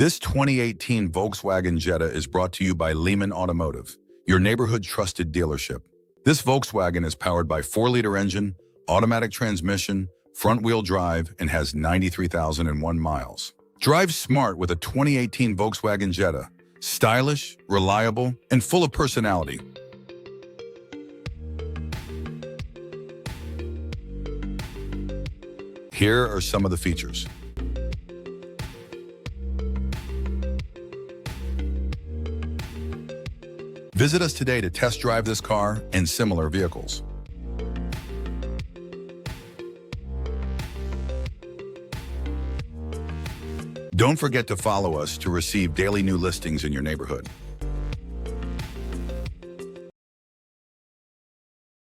This 2018 Volkswagen Jetta is brought to you by Lehman Automotive, your neighborhood trusted dealership. This Volkswagen is powered by 4-liter engine, automatic transmission, front-wheel drive, and has 93,001 miles. Drive smart with a 2018 Volkswagen Jetta. Stylish, reliable, and full of personality. Here are some of the features. Visit us today to test drive this car and similar vehicles. Don't forget to follow us to receive daily new listings in your neighborhood.